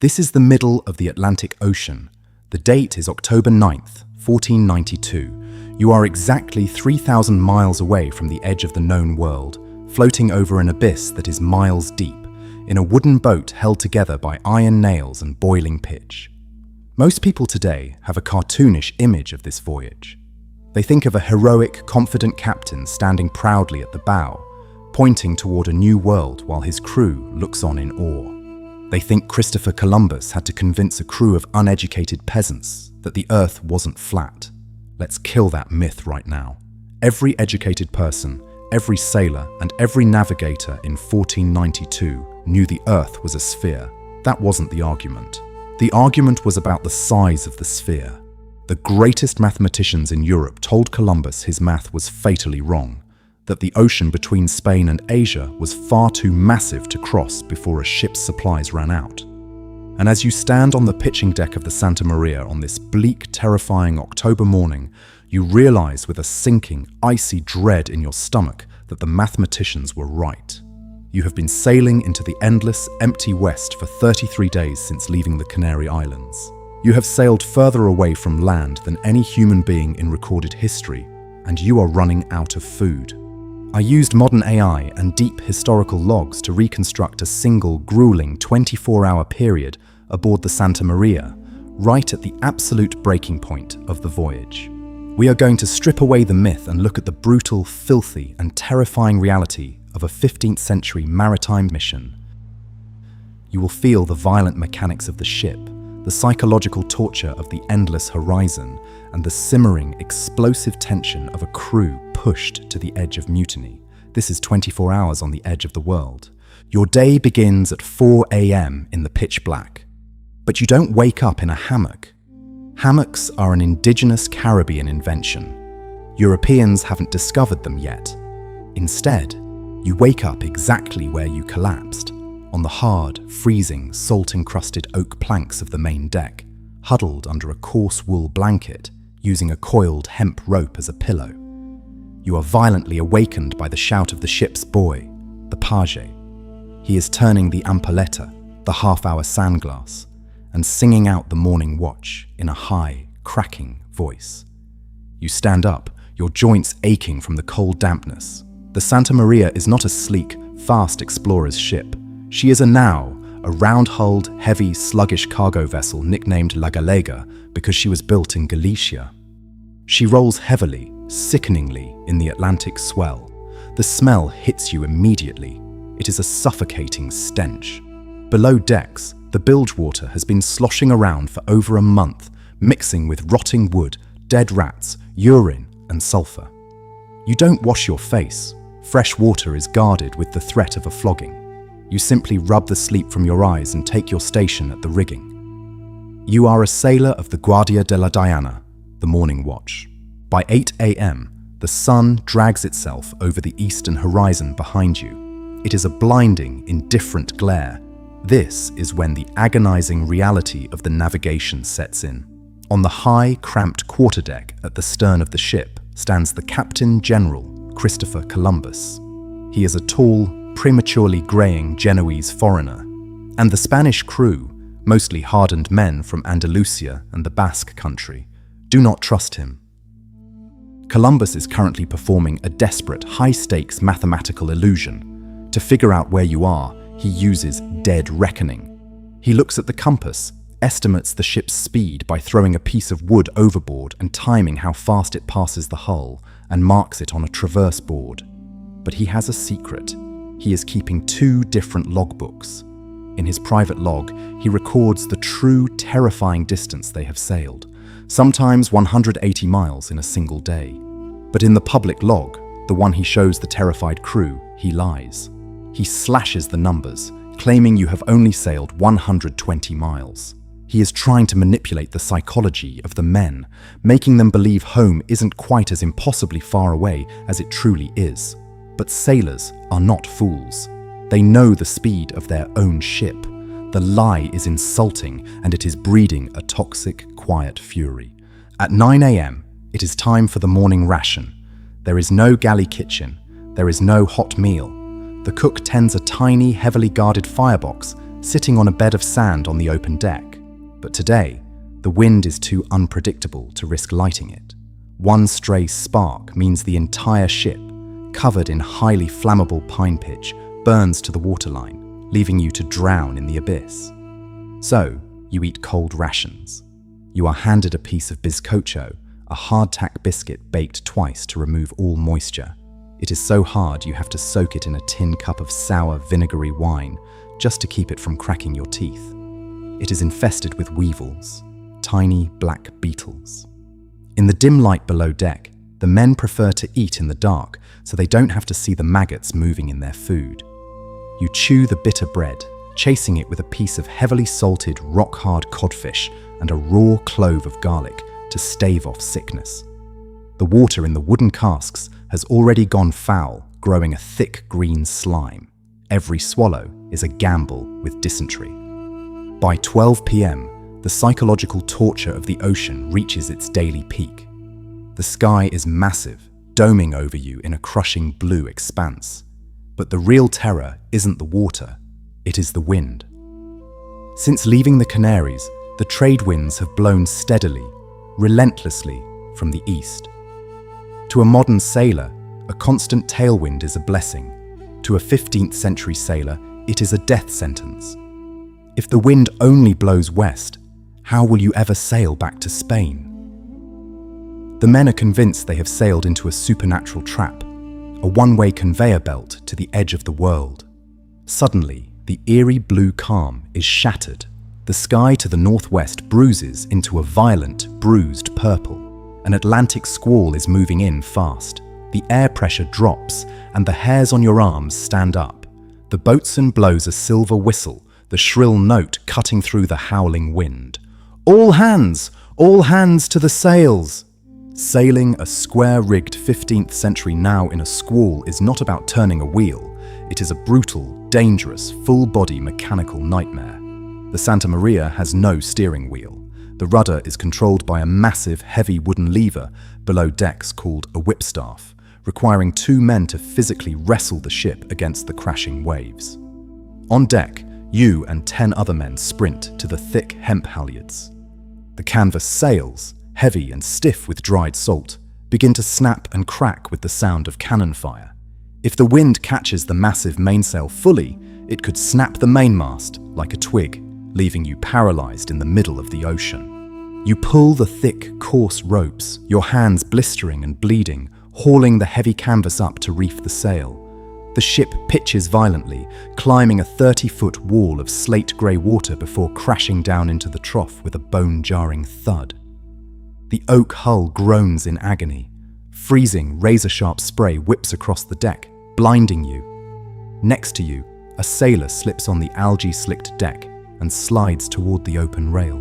This is the middle of the Atlantic Ocean. The date is October 9th, 1492. You are exactly 3,000 miles away from the edge of the known world, floating over an abyss that is miles deep, in a wooden boat held together by iron nails and boiling pitch. Most people today have a cartoonish image of this voyage. They think of a heroic, confident captain standing proudly at the bow, pointing toward a new world while his crew looks on in awe. They think Christopher Columbus had to convince a crew of uneducated peasants that the earth wasn't flat. Let's kill that myth right now. Every educated person, every sailor, and every navigator in 1492 knew the earth was a sphere. That wasn't the argument. The argument was about the size of the sphere. The greatest mathematicians in Europe told Columbus his math was fatally wrong, that the ocean between Spain and Asia was far too massive to cross before a ship's supplies ran out. And as you stand on the pitching deck of the Santa Maria on this bleak, terrifying October morning, you realize with a sinking, icy dread in your stomach that the mathematicians were right. You have been sailing into the endless, empty west for 33 days since leaving the Canary Islands. You have sailed further away from land than any human being in recorded history, and you are running out of food. I used modern AI and deep historical logs to reconstruct a single, grueling 24-hour period aboard the Santa Maria, right at the absolute breaking point of the voyage. We are going to strip away the myth and look at the brutal, filthy, and terrifying reality of a 15th century maritime mission. You will feel the violent mechanics of the ship, the psychological torture of the endless horizon, and the simmering, explosive tension of a crew pushed to the edge of mutiny. This is 24 hours on the edge of the world. Your day begins at 4 a.m. in the pitch black. But you don't wake up in a hammock. Hammocks are an indigenous Caribbean invention. Europeans haven't discovered them yet. Instead, you wake up exactly where you collapsed, on the hard, freezing, salt-encrusted oak planks of the main deck, huddled under a coarse wool blanket, using a coiled hemp rope as a pillow. You are violently awakened by the shout of the ship's boy, the page. He is turning the ampaletta, the half-hour sandglass, and singing out the morning watch in a high, cracking voice. You stand up, your joints aching from the cold dampness. The Santa Maria is not a sleek, fast explorer's ship. She is a round-hulled, heavy, sluggish cargo vessel nicknamed La Galega because she was built in Galicia. She rolls heavily, sickeningly in the Atlantic swell. The smell hits you immediately. It is a suffocating stench. Below decks, the bilge water has been sloshing around for over a month, mixing with rotting wood, dead rats, urine, and sulfur. You don't wash your face. Fresh water is guarded with the threat of a flogging. You simply rub the sleep from your eyes and take your station at the rigging. You are a sailor of the Guardia de la Diana, the morning watch. By 8 a.m., the sun drags itself over the eastern horizon behind you. It is a blinding, indifferent glare. This is when the agonizing reality of the navigation sets in. On the high, cramped quarterdeck at the stern of the ship stands the Captain General, Christopher Columbus. He is a tall, prematurely graying Genoese foreigner, and the Spanish crew, mostly hardened men from Andalusia and the Basque country, do not trust him. Columbus is currently performing a desperate, high-stakes mathematical illusion. To figure out where you are, he uses dead reckoning. He looks at the compass, estimates the ship's speed by throwing a piece of wood overboard and timing how fast it passes the hull, and marks it on a traverse board. But he has a secret. He is keeping 2 different logbooks. In his private log, he records the true, terrifying distance they have sailed, sometimes 180 miles in a single day. But in the public log, the one he shows the terrified crew, he lies. He slashes the numbers, claiming you have only sailed 120 miles. He is trying to manipulate the psychology of the men, making them believe home isn't quite as impossibly far away as it truly is. But sailors are not fools. They know the speed of their own ship. The lie is insulting, and it is breeding a toxic, quiet fury. At 9 a.m., it is time for the morning ration. There is no galley kitchen. There is no hot meal. The cook tends a tiny, heavily guarded firebox, sitting on a bed of sand on the open deck. But today, the wind is too unpredictable to risk lighting it. One stray spark means the entire ship, covered in highly flammable pine pitch, burns to the waterline, leaving you to drown in the abyss. So, you eat cold rations. You are handed a piece of bizcocho, a hardtack biscuit baked twice to remove all moisture. It is so hard you have to soak it in a tin cup of sour, vinegary wine just to keep it from cracking your teeth. It is infested with weevils, tiny black beetles. In the dim light below deck, the men prefer to eat in the dark so they don't have to see the maggots moving in their food. You chew the bitter bread, chasing it with a piece of heavily salted, rock-hard codfish and a raw clove of garlic to stave off sickness. The water in the wooden casks has already gone foul, growing a thick green slime. Every swallow is a gamble with dysentery. By 12 p.m., the psychological torture of the ocean reaches its daily peak. The sky is massive, doming over you in a crushing blue expanse. But the real terror isn't the water, it is the wind. Since leaving the Canaries, the trade winds have blown steadily, relentlessly from the east. To a modern sailor, a constant tailwind is a blessing. To a 15th century sailor, it is a death sentence. If the wind only blows west, how will you ever sail back to Spain? The men are convinced they have sailed into a supernatural trap, a one-way conveyor belt to the edge of the world. Suddenly, the eerie blue calm is shattered. The sky to the northwest bruises into a violent, bruised purple. An Atlantic squall is moving in fast. The air pressure drops, and the hairs on your arms stand up. The boatswain blows a silver whistle, the shrill note cutting through the howling wind. All hands to the sails! Sailing a square-rigged 15th century now in a squall is not about turning a wheel. It is a brutal, dangerous, full-body mechanical nightmare. The Santa María has no steering wheel. The rudder is controlled by a massive, heavy wooden lever below decks called a whipstaff, requiring 2 men to physically wrestle the ship against the crashing waves. On deck, you and 10 other men sprint to the thick hemp halyards. The canvas sails, heavy and stiff with dried salt, begin to snap and crack with the sound of cannon fire. If the wind catches the massive mainsail fully, it could snap the mainmast like a twig, leaving you paralyzed in the middle of the ocean. You pull the thick, coarse ropes, your hands blistering and bleeding, hauling the heavy canvas up to reef the sail. The ship pitches violently, climbing a 30-foot wall of slate-grey water before crashing down into the trough with a bone-jarring thud. The oak hull groans in agony. Freezing, razor-sharp spray whips across the deck, blinding you. Next to you, a sailor slips on the algae-slicked deck and slides toward the open rail.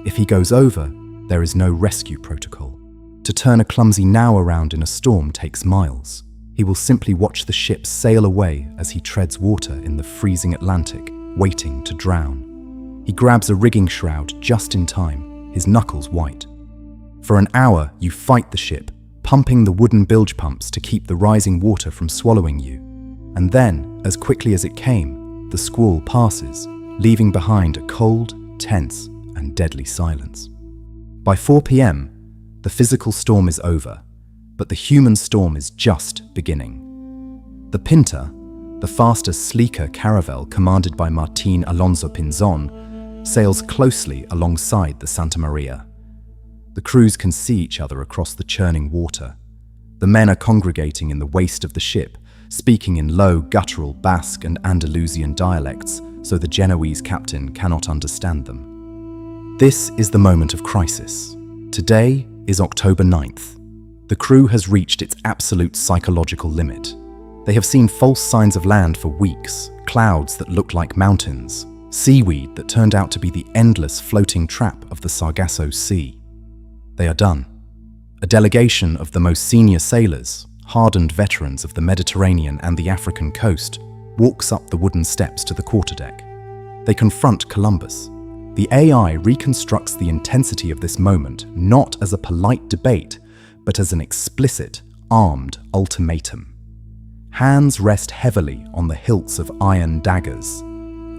If he goes over, there is no rescue protocol. To turn a clumsy naw around in a storm takes miles. He will simply watch the ship sail away as he treads water in the freezing Atlantic, waiting to drown. He grabs a rigging shroud just in time, his knuckles white. For an hour, you fight the ship, pumping the wooden bilge pumps to keep the rising water from swallowing you. And then, as quickly as it came, the squall passes, leaving behind a cold, tense, and deadly silence. By 4 p.m., the physical storm is over, but the human storm is just beginning. The Pinta, the faster, sleeker caravel commanded by Martín Alonso Pinzón, sails closely alongside the Santa María. The crews can see each other across the churning water. The men are congregating in the waist of the ship, speaking in low, guttural Basque and Andalusian dialects, so the Genoese captain cannot understand them. This is the moment of crisis. Today is October 9th. The crew has reached its absolute psychological limit. They have seen false signs of land for weeks, clouds that looked like mountains, seaweed that turned out to be the endless floating trap of the Sargasso Sea. They are done. A delegation of the most senior sailors, hardened veterans of the Mediterranean and the African coast, walks up the wooden steps to the quarterdeck. They confront Columbus. The AI reconstructs the intensity of this moment not as a polite debate, but as an explicit, armed ultimatum. Hands rest heavily on the hilts of iron daggers.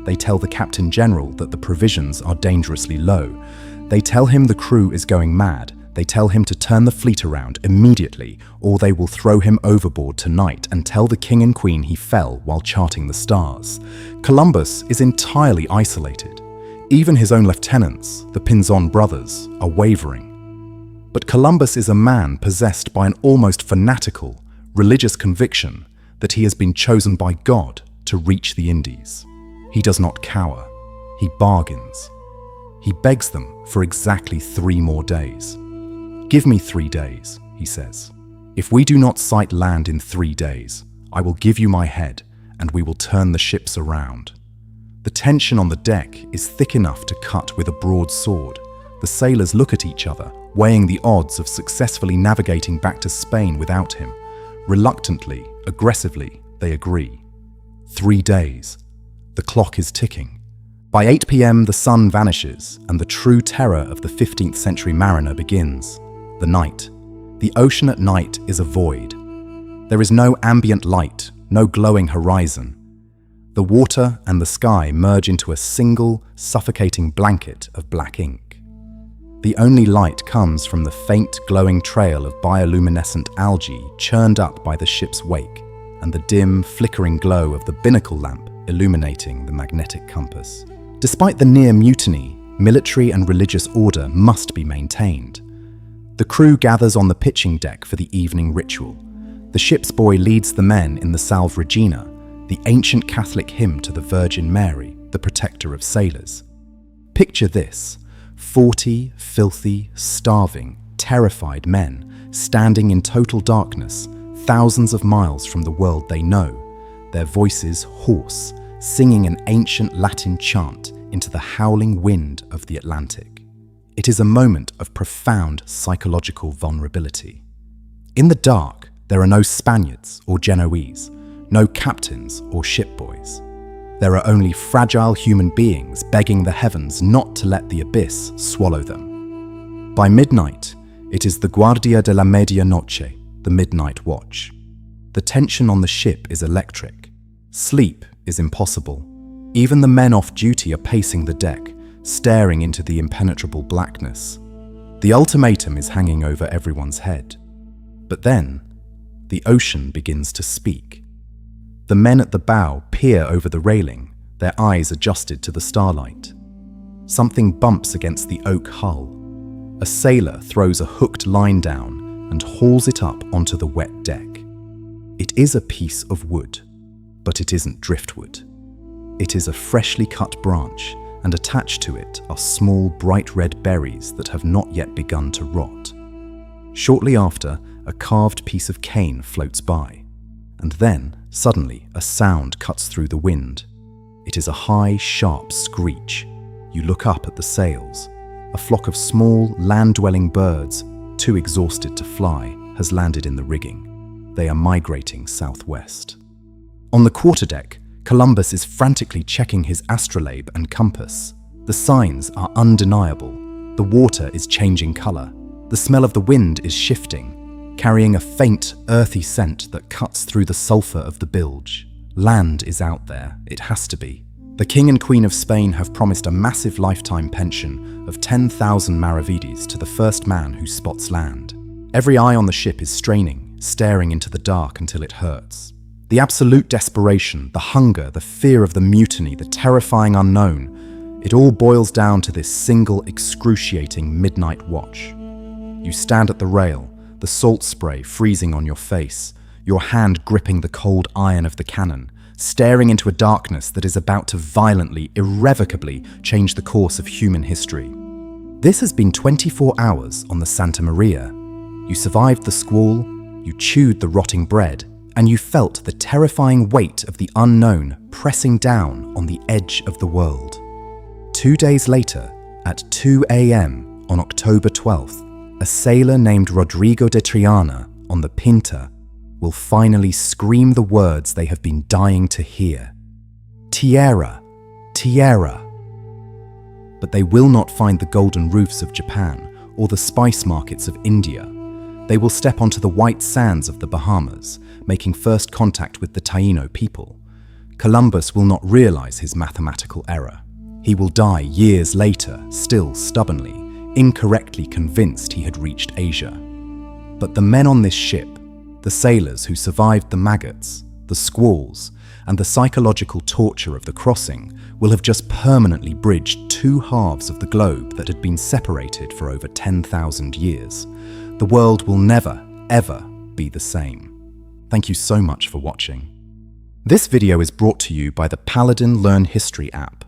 They tell the Captain General that the provisions are dangerously low. They tell him the crew is going mad. They tell him to turn the fleet around immediately, or they will throw him overboard tonight and tell the King and Queen he fell while charting the stars. Columbus is entirely isolated. Even his own lieutenants, the Pinzon brothers, are wavering. But Columbus is a man possessed by an almost fanatical, religious conviction that he has been chosen by God to reach the Indies. He does not cower. He bargains. He begs them for exactly 3 more days. "Give me 3 days," he says. "If we do not sight land in 3 days, I will give you my head and we will turn the ships around." The tension on the deck is thick enough to cut with a broad sword. The sailors look at each other, weighing the odds of successfully navigating back to Spain without him. Reluctantly, aggressively, they agree. 3 days. The clock is ticking. By 8 p.m. the sun vanishes and the true terror of the 15th century mariner begins. The night. The ocean at night is a void. There is no ambient light, no glowing horizon. The water and the sky merge into a single, suffocating blanket of black ink. The only light comes from the faint, glowing trail of bioluminescent algae churned up by the ship's wake, and the dim, flickering glow of the binnacle lamp illuminating the magnetic compass. Despite the near mutiny, military and religious order must be maintained. The crew gathers on the pitching deck for the evening ritual. The ship's boy leads the men in the Salve Regina, the ancient Catholic hymn to the Virgin Mary, the protector of sailors. Picture this: 40 filthy, starving, terrified men standing in total darkness, thousands of miles from the world they know, their voices hoarse, singing an ancient Latin chant into the howling wind of the Atlantic. It is a moment of profound psychological vulnerability. In the dark, there are no Spaniards or Genoese, no captains or shipboys. There are only fragile human beings begging the heavens not to let the abyss swallow them. By midnight, it is the Guardia de la Medianoche, the midnight watch. The tension on the ship is electric. Sleep is impossible. Even the men off duty are pacing the deck, staring into the impenetrable blackness. The ultimatum is hanging over everyone's head. But then, the ocean begins to speak. The men at the bow peer over the railing, their eyes adjusted to the starlight. Something bumps against the oak hull. A sailor throws a hooked line down and hauls it up onto the wet deck. It is a piece of wood, but it isn't driftwood. It is a freshly cut branch, and attached to it are small bright red berries that have not yet begun to rot. Shortly after, a carved piece of cane floats by, and then, suddenly, a sound cuts through the wind. It is a high, sharp screech. You look up at the sails. A flock of small, land-dwelling birds, too exhausted to fly, has landed in the rigging. They are migrating southwest. On the quarterdeck, Columbus is frantically checking his astrolabe and compass. The signs are undeniable. The water is changing color. The smell of the wind is shifting, carrying a faint, earthy scent that cuts through the sulfur of the bilge. Land is out there. It has to be. The King and Queen of Spain have promised a massive lifetime pension of 10,000 maravedis to the first man who spots land. Every eye on the ship is straining, staring into the dark until it hurts. The absolute desperation, the hunger, the fear of the mutiny, the terrifying unknown, it all boils down to this single excruciating midnight watch. You stand at the rail, the salt spray freezing on your face, your hand gripping the cold iron of the cannon, staring into a darkness that is about to violently, irrevocably change the course of human history. This has been 24 hours on the Santa Maria. You survived the squall, you chewed the rotting bread, and you felt the terrifying weight of the unknown pressing down on the edge of the world. 2 days later, at 2 a.m. on October 12th, a sailor named Rodrigo de Triana on the Pinta will finally scream the words they have been dying to hear. Tierra, tierra. But they will not find the golden roofs of Japan or the spice markets of India. They will step onto the white sands of the Bahamas, making first contact with the Taino people. Columbus will not realize his mathematical error. He will die years later, still stubbornly, incorrectly convinced he had reached Asia. But the men on this ship, the sailors who survived the maggots, the squalls, and the psychological torture of the crossing, will have just permanently bridged two halves of the globe that had been separated for over 10,000 years. The world will never, ever be the same. Thank you so much for watching. This video is brought to you by the Paladin Learn History app.